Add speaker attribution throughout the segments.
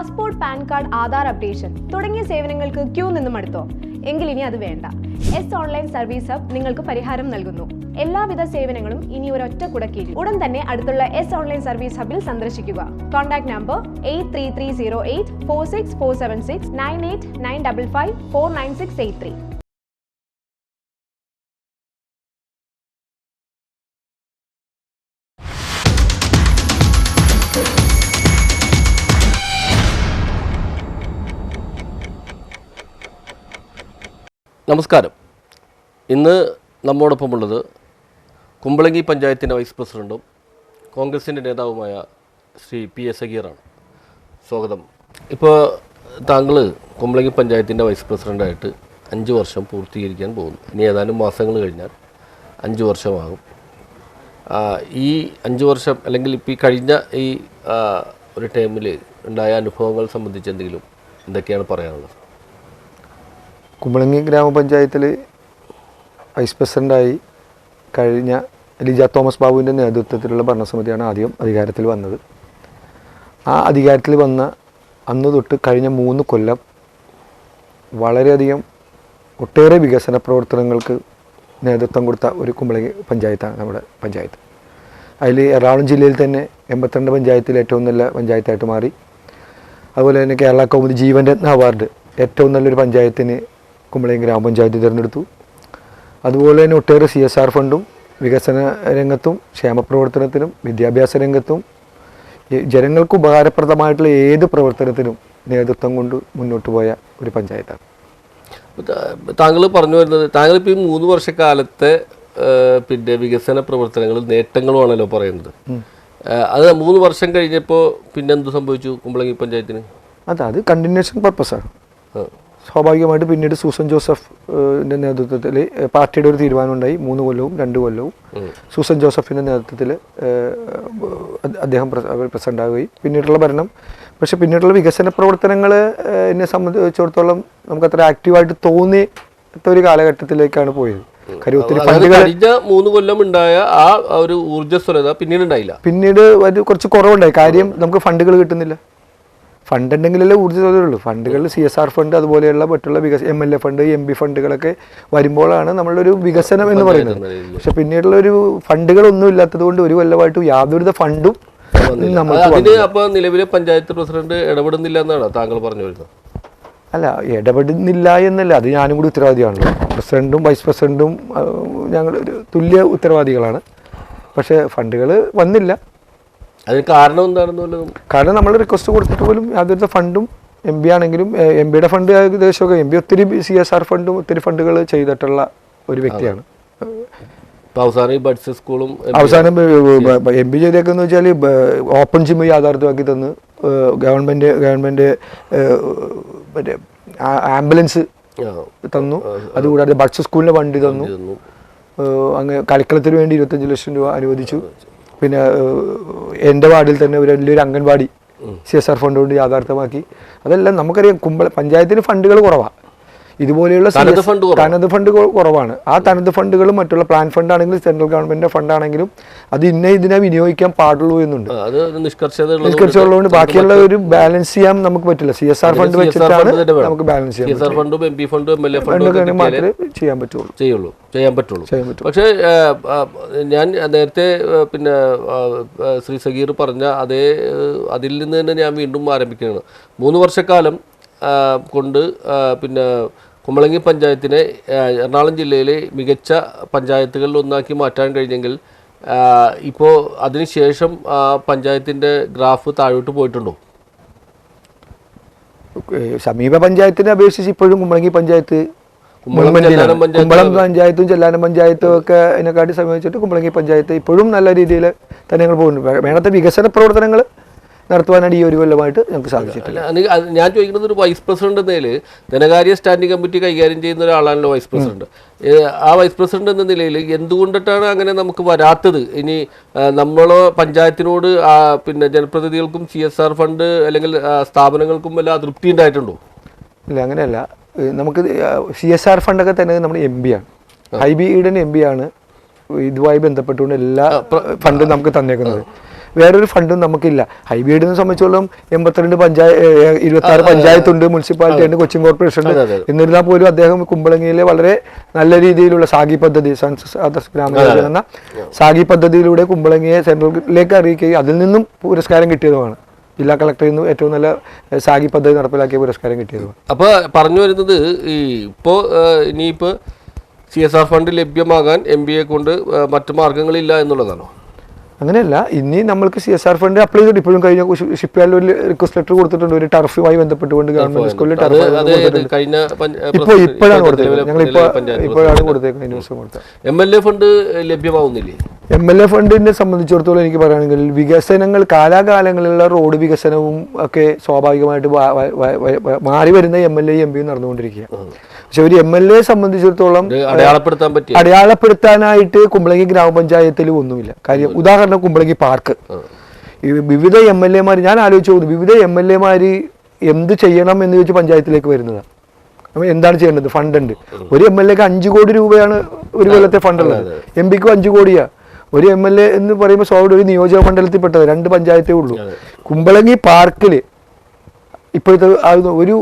Speaker 1: Passport, pan card, Aadhaar updation തുടങ്ങിയ സേവനങ്ങൾക്ക് Q നിന്നും അടുത്തോ? എങ്കിൽ ഇനി അത് വേണ്ട. എസ് ഓൺലൈൻ സർവീസ് ഹബ് നിങ്ങൾക്ക് പരിഹാരം നൽകുന്നു. എല്ലാവിധ സേവനങ്ങളും ഇനി ഒരൊറ്റ കുടക്കീഴിൽ. ഉടൻ തന്നെ അടുത്തുള്ള എസ് ഓൺലൈൻ സർവീസ് ഹബിൽ സന്ദർശിക്കുക. Contact number 8330846476 9895549683.
Speaker 2: നമസ്കാരം. ഇന്ന് നമ്മോടൊപ്പമുള്ളത് കുമ്പളങ്ങി പഞ്ചായത്തിൻ്റെ വൈസ് പ്രസിഡൻറ്റും കോൺഗ്രസിൻ്റെ നേതാവുമായ ശ്രീ പി എസ് സഗീറാണ്. സ്വാഗതം. ഇപ്പോൾ താങ്കൾ കുമ്പളങ്ങി പഞ്ചായത്തിൻ്റെ വൈസ് പ്രസിഡൻ്റായിട്ട് 5 വർഷം പൂർത്തീകരിക്കാൻ പോകുന്നു. ഇനി ഏതാനും മാസങ്ങൾ കഴിഞ്ഞാൽ 5 വർഷമാകും. ഈ 5 വർഷം അല്ലെങ്കിൽ ഇപ്പോൾ ഈ കഴിഞ്ഞ ഈ ഒരു ടൈമിൽ ഉണ്ടായ അനുഭവങ്ങൾ സംബന്ധിച്ച് എന്തൊക്കെയാണ് പറയാനുള്ളത്?
Speaker 3: കുമ്പളങ്ങി ഗ്രാമപഞ്ചായത്തിൽ വൈസ് പ്രസിഡൻ്റായി കഴിഞ്ഞ ലിജ തോമസ് ബാബുവിൻ്റെ നേതൃത്വത്തിലുള്ള ഭരണസമിതിയാണ് ആദ്യം അധികാരത്തിൽ വന്നത്. ആ അധികാരത്തിൽ വന്ന അന്ന് തൊട്ട് കഴിഞ്ഞ 3 കൊല്ലം വളരെയധികം ഒട്ടേറെ വികസന പ്രവർത്തനങ്ങൾക്ക് നേതൃത്വം കൊടുത്ത ഒരു കുമ്പളങ്ങി പഞ്ചായത്താണ് നമ്മുടെ പഞ്ചായത്ത്. അതിൽ എറണാകുളം ജില്ലയിൽ തന്നെ 82 പഞ്ചായത്തിൽ ഏറ്റവും നല്ല പഞ്ചായത്തായിട്ട് മാറി. അതുപോലെ തന്നെ കേരള കൗമുദി ജീവൻ രത്ന അവാർഡ് ഏറ്റവും നല്ലൊരു പഞ്ചായത്തിന് കുമ്പളങ്ങി ഗ്രാമപഞ്ചായത്ത് തിരഞ്ഞെടുത്തു. അതുപോലെ തന്നെ ഒട്ടേറെ CSR ഫണ്ടും വികസന രംഗത്തും ക്ഷേമപ്രവർത്തനത്തിനും വിദ്യാഭ്യാസ രംഗത്തും ജനങ്ങൾക്ക് ഉപകാരപ്രദമായിട്ടുള്ള ഏത് പ്രവർത്തനത്തിനും നേതൃത്വം കൊണ്ട് മുന്നോട്ട് പോയ ഒരു പഞ്ചായത്താണ്.
Speaker 2: താങ്കൾ പറഞ്ഞു വരുന്നത്, താങ്കളിപ്പോൾ ഈ 3 വർഷക്കാലത്തെ പിന്നെ വികസന പ്രവർത്തനങ്ങളും നേട്ടങ്ങളുമാണല്ലോ പറയുന്നത്. അത് 3 വർഷം കഴിഞ്ഞപ്പോൾ പിന്നെ എന്ത് സംഭവിച്ചു കുമ്പളങ്ങി പഞ്ചായത്തിന്?
Speaker 3: അത് കണ്ടിന്യൂഷൻ പർപ്പസാണ്. സ്വാഭാവികമായിട്ട് പിന്നീട് സൂസൻ ജോസഫിൻ്റെ നേതൃത്വത്തിൽ പാർട്ടിയുടെ ഒരു തീരുമാനമുണ്ടായി. 3 കൊല്ലവും 2 കൊല്ലവും സൂസൻ ജോസഫിൻ്റെ നേതൃത്വത്തിൽ അദ്ദേഹം പ്രസിഡൻ്റാവുകയും പിന്നീടുള്ള ഭരണം. പക്ഷേ പിന്നീടുള്ള വികസന പ്രവർത്തനങ്ങൾ എന്നെ സംബന്ധിച്ചിടത്തോളം നമുക്കത്ര ആക്റ്റീവായിട്ട് തോന്നിയ ഒരു കാലഘട്ടത്തിലേക്കാണ് പോയത്. കാര്യം ഒത്തിരി ഫണ്ടുകൾ
Speaker 2: 3 കൊല്ലം ഉണ്ടായ ആ ഒരു ഊർജ്ജസ്വലത പിന്നീട് ഉണ്ടായില്ല.
Speaker 3: പിന്നീട് കുറച്ച് കുറവുണ്ടായി. കാര്യം നമുക്ക് ഫണ്ടുകൾ കിട്ടുന്നില്ല. ഫണ്ട് ഉണ്ടെങ്കിലല്ലേ ഊർജ്ജസ്വലതയുള്ളൂ. ഫണ്ടുകൾ CSR ഫണ്ട് അതുപോലെയുള്ള മറ്റുള്ള MLA ഫണ്ട് MP ഫണ്ടുകളൊക്കെ വരുമ്പോഴാണ് നമ്മളൊരു വികസനം എന്ന് പറയുന്നത്. പക്ഷെ പിന്നീടുള്ള ഒരു ഫണ്ടുകളൊന്നും ഇല്ലാത്തത് കൊണ്ട് 1 കൊല്ലമായിട്ട് യാതൊരുവിധ ഫണ്ടും
Speaker 2: അപ്പോൾ നിലവിലെ പഞ്ചായത്ത് പ്രസിഡന്റ് ഇടപെടുന്നില്ല എന്നാണ് താങ്കൾ പറഞ്ഞു വരുന്നത്?
Speaker 3: അല്ല, ഇടപെടുന്നില്ല എന്നല്ല, അത് ഞാനും കൂടി ഉത്തരവാദിയാണല്ലോ. പ്രസിഡന്റും വൈസ് പ്രസിഡന്റും ഞങ്ങൾ തുല്യ ഉത്തരവാദികളാണ്. പക്ഷേ ഫണ്ടുകൾ വന്നില്ല.
Speaker 2: അതിന് കാരണം എന്താണെന്ന്?
Speaker 3: കാരണം നമ്മൾ റിക്വസ്റ്റ് കൊടുത്തിട്ട് പോലും യാതൊരു ഫണ്ടും MP ആണെങ്കിലും MP-യുടെ ഫണ്ട് ഏകദേശമൊക്കെ MP ഒത്തിരി CSR ഫണ്ടും ഒത്തിരി ഫണ്ടുകൾ ചെയ്തിട്ടുള്ള ഒരു വ്യക്തിയാണ്.
Speaker 2: അവസാനം സ്കൂളും
Speaker 3: അവസാനം MP ചെയ്തേക്കെന്ന് വെച്ചാൽ ഓപ്പൺ ജിമ്മ് യാഥാർത്ഥ്യമാക്കി തന്ന്, ഗവൺമെൻറ് മറ്റേ ആംബുലൻസ് തന്നു. അതുകൂടാതെ ബഡ്സ് സ്കൂളിൻ്റെ വണ്ടി തന്നു. അങ്ങ് കളിക്കളത്തിന് വേണ്ടി 25 ലക്ഷം രൂപ അനുവദിച്ചു. പിന്നെ എൻ്റെ വാർഡിൽ തന്നെ വലിയൊരു അംഗൻവാടി CSR ഫണ്ട് കൊണ്ട് യാഥാർത്ഥ്യമാക്കി. അതെല്ലാം നമുക്കറിയാം. പഞ്ചായത്തിന് ഫണ്ടുകൾ കുറവാണ്. ഇതുപോലെയുള്ള തനത് ഫണ്ട് കുറവാണ്. ആ തനത് ഫണ്ടുകളും മറ്റുള്ള പ്ലാൻ ഫണ്ട് ആണെങ്കിലും സെൻട്രൽ ഗവൺമെന്റിന്റെ ഫണ്ടാണെങ്കിലും അത് ഇതിനെ വിനിയോഗിക്കാൻ പാടുള്ളൂ എന്നുണ്ട്. നിഷ്കർഷമുള്ളതുകൊണ്ട് ബാക്കിയുള്ള ഒരു ബാലൻസ് ചെയ്യാൻ നമുക്ക് പറ്റില്ല. CSR ഫണ്ട് വെച്ചിട്ടാണ് നമുക്ക് ബാലൻസ് ചെയ്യാൻ മാത്രമേ ചെയ്യാൻ പറ്റുള്ളൂ.
Speaker 2: പക്ഷേ ഞാൻ നേരത്തെ പിന്നെ ശ്രീ സഗീർ പറഞ്ഞ അതിൽ നിന്ന് തന്നെ ഞാൻ വീണ്ടും ആരംഭിക്കുകയാണ്. 3 വർഷക്കാലം കൊണ്ട് പിന്നെ കുമ്പളങ്ങി പഞ്ചായത്തിനെ എറണാകുളം ജില്ലയിലെ മികച്ച പഞ്ചായത്തുകളിൽ ഒന്നാക്കി മാറ്റാൻ കഴിഞ്ഞെങ്കിൽ ഇപ്പോൾ അതിനുശേഷം പഞ്ചായത്തിൻ്റെ ഗ്രാഫ് താഴോട്ട് പോയിട്ടുണ്ടോ?
Speaker 3: സമീപ പഞ്ചായത്തിനെ അപേക്ഷിച്ച് ഇപ്പോഴും കുമ്പളങ്ങി പഞ്ചായത്ത്, കുമ്പളം പഞ്ചായത്തും ചെല്ലാനം പഞ്ചായത്തും ഒക്കെ അതിനെക്കാട്ടി സമീപിച്ചിട്ട് കുമ്പളങ്ങി പഞ്ചായത്ത് ഇപ്പോഴും നല്ല രീതിയിൽ തന്നെ ഞങ്ങൾ പോകുന്നുണ്ട്. വേണത്തെ വികസന പ്രവർത്തനങ്ങൾ നടത്തുവാനാണ് ഈ 1 കൊല്ലമായിട്ട് ഞങ്ങൾക്ക് സാധിച്ചിട്ടില്ല.
Speaker 2: ഞാൻ ചോദിക്കുന്നത്, ഒരു വൈസ് പ്രസിഡന്റ് എന്ന നിലയിൽ ധനകാര്യ സ്റ്റാൻഡിംഗ് കമ്മിറ്റി കൈകാര്യം ചെയ്യുന്ന ഒരാളാണല്ലോ വൈസ് പ്രസിഡന്റ്. ആ വൈസ് പ്രസിഡന്റ് എന്ന നിലയിൽ എന്തുകൊണ്ടിട്ടാണ് അങ്ങനെ നമുക്ക് വരാത്തത്? ഇനി നമ്മളോ പഞ്ചായത്തിനോട് പിന്നെ ജനപ്രതിനിധികൾക്കും CSR ഫണ്ട് അല്ലെങ്കിൽ സ്ഥാപനങ്ങൾക്കും വല്ല അതൃപ്തി ഉണ്ടായിട്ടുണ്ടോ?
Speaker 3: ഇല്ല, അങ്ങനെയല്ല. നമുക്ക് CSR ഫണ്ടൊക്കെ തന്നെ നമ്മുടെ MP ആണ്. ഹൈബി ഈഡൻ MP ആണ് ഇതുമായി ബന്ധപ്പെട്ടുകൊണ്ട് എല്ലാ ഫണ്ടും നമുക്ക് തന്നേക്കുന്നത്. വേറൊരു ഫണ്ടും നമുക്കില്ല. ഹൈബീഡിനെ സംബന്ധിച്ചോളം 26 പഞ്ചായത്തുണ്ട്, മുനിസിപ്പാലിറ്റി ഉണ്ട്, കൊച്ചിൻ കോർപ്പറേഷൻ ഉണ്ട്. എന്നിരുന്നാൽ പോലും അദ്ദേഹം കുമ്പളങ്ങിയിലെ വളരെ നല്ല രീതിയിലുള്ള സാഗി പദ്ധതി, സെൻസസ് ആദർശ് ഗ്രാമയോജന എന്ന സാഗി പദ്ധതിയിലൂടെ കുമ്പളങ്ങിയെ സെൻട്രലിലേക്ക് അറിയിക്കുകയും അതിൽ നിന്നും പുരസ്കാരം കിട്ടിയതുമാണ്. ജില്ലാ കളക്ടറിൽ നിന്ന് ഏറ്റവും നല്ല സാഗി പദ്ധതി നടപ്പിലാക്കിയ പുരസ്കാരം കിട്ടിയതുമാണ്.
Speaker 2: അപ്പോൾ പറഞ്ഞു വരുന്നത് ഈ ഇപ്പോൾ ഇനിയിപ്പോൾ CSR ഫണ്ട് ലഭ്യമാകാൻ MBA കൊണ്ട് മറ്റു മാർഗങ്ങളില്ല എന്നുള്ളതാണോ?
Speaker 3: അങ്ങനെയല്ല, ഇനി നമ്മൾക്ക് CSR ഫണ്ട് അപ്ലൈ ചെയ്തിട്ട് ഇപ്പോഴും കഴിഞ്ഞ ഷിപ്പ് യാർഡിൽ ഒരു റിക്വസ്റ്റ് ലെറ്റർ കൊടുത്തിട്ടുണ്ട്. ഒരു ടർഫുമായി ബന്ധപ്പെട്ടുകൊണ്ട് ഗവൺമെന്റ് സ്കൂളിൽ ഇപ്പോഴാണ് കൊടുത്തത്. ഞങ്ങൾ ഇപ്പോഴാണ് കൊടുത്തേക്കുന്നത്. കഴിഞ്ഞ ദിവസം കൊടുത്തത്.
Speaker 2: MLA ഫണ്ട് ലഭ്യമാവുന്നില്ലേ?
Speaker 3: MLA ഫണ്ടിനെ സംബന്ധിച്ചിടത്തോളം എനിക്ക് പറയുകയാണെങ്കിൽ വികസനങ്ങൾ കാലാകാലങ്ങളിലുള്ള റോഡ് വികസനവും ഒക്കെ സ്വാഭാവികമായിട്ട് മാറി വരുന്ന MLA MPയും നടന്നുകൊണ്ടിരിക്കുക. പക്ഷെ ഒരു MLA സംബന്ധിച്ചിടത്തോളം അടയാളപ്പെടുത്താനായിട്ട് കുമ്പളങ്ങി ഗ്രാമപഞ്ചായത്തിൽ ഒന്നുമില്ല. കാര്യം ഉദാഹരണം കുമ്പളങ്ങി പാർക്ക്, വിവിധ MLA മാർ, ഞാൻ ആലോചിച്ചു പോകുന്നു, വിവിധ MLA മാർ എന്ത് ചെയ്യണം എന്ന് ചോദിച്ച് പഞ്ചായത്തിലേക്ക് വരുന്നതാണ്. അപ്പോൾ എന്താണ് ചെയ്യേണ്ടത്? ഫണ്ടുണ്ട്. ഒരു MLA-ക്ക് 5 കോടി രൂപയാണ് ഒരു കൊല്ലത്തെ ഫണ്ടുള്ളത്. MPക്ക് 5 കോടിയാണ്. ഒരു MLA എന്ന് പറയുമ്പോൾ സ്വാഭാവിക ഒരു നിയോജക മണ്ഡലത്തിൽപ്പെട്ടത് 2 പഞ്ചായത്തേ ഉള്ളൂ. കുമ്പളങ്ങി പാർക്കിൽ ഇപ്പോഴത്തെ ഒരു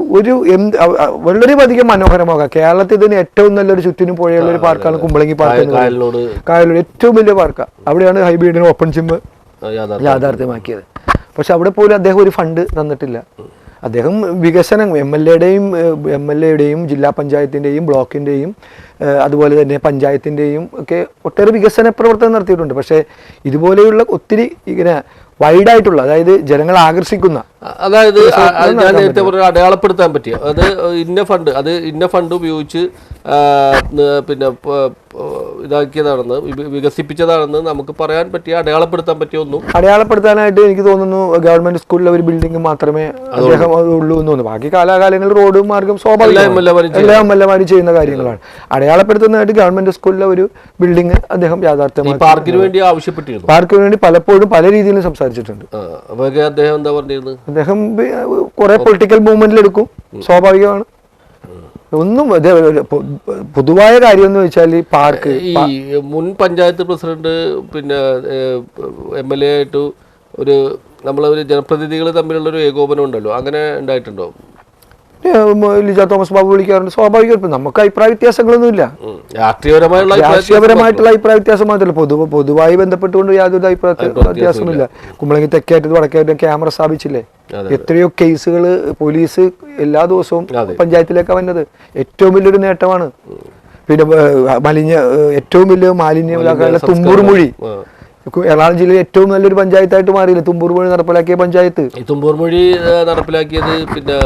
Speaker 3: വളരെയധികം മനോഹരമാകാം. കേരളത്തിൽ തന്നെ ഏറ്റവും നല്ലൊരു ചുറ്റിനും പുഴയുള്ള ഒരു പാർക്കാണ് കുമ്പളങ്ങി പാർക്ക്. കായലോട് ഏറ്റവും വലിയ പാർക്കാണ്. അവിടെയാണ് ഹൈബീഡിന് ഓപ്പൺ ജിം യാഥാർത്ഥ്യമാക്കിയത്. പക്ഷെ അവിടെ പോലും അദ്ദേഹം ഒരു ഫണ്ട് തന്നിട്ടില്ല. അദ്ദേഹം വികസനം MLA-യുടെയും ജില്ലാ പഞ്ചായത്തിൻ്റെയും ബ്ലോക്കിൻ്റെയും അതുപോലെ തന്നെ പഞ്ചായത്തിൻ്റെയും ഒക്കെ ഒട്ടേറെ വികസന പ്രവർത്തനം നടത്തിയിട്ടുണ്ട്. പക്ഷേ ഇതുപോലെയുള്ള ഒത്തിരി ഇങ്ങനെ വൈഡായിട്ടുള്ള, അതായത് ജനങ്ങളെ ആകർഷിക്കുന്ന,
Speaker 2: അതായത് ഞാൻ നേരത്തെ പറഞ്ഞ അടയാളപ്പെടുത്താൻ പറ്റിയ ഇന്ന ഫണ്ട് ഉപയോഗിച്ച് പിന്നെ ഇതാക്കിയതാണെന്ന് വികസിപ്പിച്ചതാണെന്ന് നമുക്ക് പറയാൻ പറ്റിയ അടയാളപ്പെടുത്താൻ പറ്റിയ ഒന്നും
Speaker 3: അടയാളപ്പെടുത്താനായിട്ട് എനിക്ക് തോന്നുന്നു ഗവൺമെന്റ് സ്കൂളിലെ ഒരു ബിൽഡിംഗ് മാത്രമേ അദ്ദേഹം ഉള്ളൂ എന്ന് തോന്നുന്നു. ബാക്കി കാലാകാലങ്ങളിൽ റോഡും മാർഗം സ്വാഭാവികമായും എല്ലാ MLA-മാരും ചെയ്യുന്ന കാര്യങ്ങളാണ്. അടയാളപ്പെടുത്തുന്നതായിട്ട് ഗവൺമെന്റ് സ്കൂളിലെ ഒരു ബിൽഡിംഗ് അദ്ദേഹം യാഥാർത്ഥ്യമാക്കി
Speaker 2: പാർക്കിന് വേണ്ടി ആവശ്യപ്പെട്ടിരുന്നു.
Speaker 3: പാർക്കിന് വേണ്ടി പലപ്പോഴും പല രീതിയിലും സംസാരിച്ചിട്ടുണ്ട്.
Speaker 2: അദ്ദേഹം എന്താ പറഞ്ഞിരുന്നത്?
Speaker 3: അദ്ദേഹം കുറെ പൊളിറ്റിക്കൽ മൂവ്മെന്റിൽ എടുക്കും, സ്വാഭാവികമാണ്. ഒന്നും പൊതുവായ കാര്യം എന്ന് വെച്ചാൽ പാർക്ക്,
Speaker 2: ഈ മുൻ പഞ്ചായത്ത് പ്രസിഡന്റ് പിന്നെ MLA ആയിട്ട് നമ്മളൊരു ജനപ്രതിനിധികൾ തമ്മിലുള്ള ഒരു ഏകോപനം ഉണ്ടല്ലോ, അങ്ങനെ ഉണ്ടായിട്ടുണ്ടോ?
Speaker 3: ലിജ തോമസ് ബാബു വിളിക്കാറുണ്ട്. സ്വാഭാവികം. നമുക്ക് അഭിപ്രായ വ്യത്യാസങ്ങളൊന്നുമില്ല. രാഷ്ട്രീയപരമായിട്ടുള്ള അഭിപ്രായ വ്യത്യാസം മാത്രമല്ല, പൊതുവായി ബന്ധപ്പെട്ടുകൊണ്ട് യാതൊരു അഭിപ്രായ വ്യത്യാസമില്ല. കുമ്പളങ്ങി തെക്കേറ്റത് വടക്കേറ്റം ക്യാമറ സ്ഥാപിച്ചില്ലേ? എത്രയോ കേസുകൾ പോലീസ് എല്ലാ ദിവസവും പഞ്ചായത്തിലേക്കാണ് വന്നത്. ഏറ്റവും വലിയൊരു നേട്ടമാണ്. പിന്നെ ഏറ്റവും വലിയ മാലിന്യ തുമ്പൂർ മൊഴി എറണാകുളം ജില്ലയിൽ ഏറ്റവും നല്ലൊരു പഞ്ചായത്തായിട്ട് മാറിയില്ല തുമ്പൂർ മൊഴി നടപ്പിലാക്കിയ പഞ്ചായത്ത്.
Speaker 2: ഈ തുമ്പൂർ മൊഴി നടപ്പിലാക്കിയത് പിന്നെ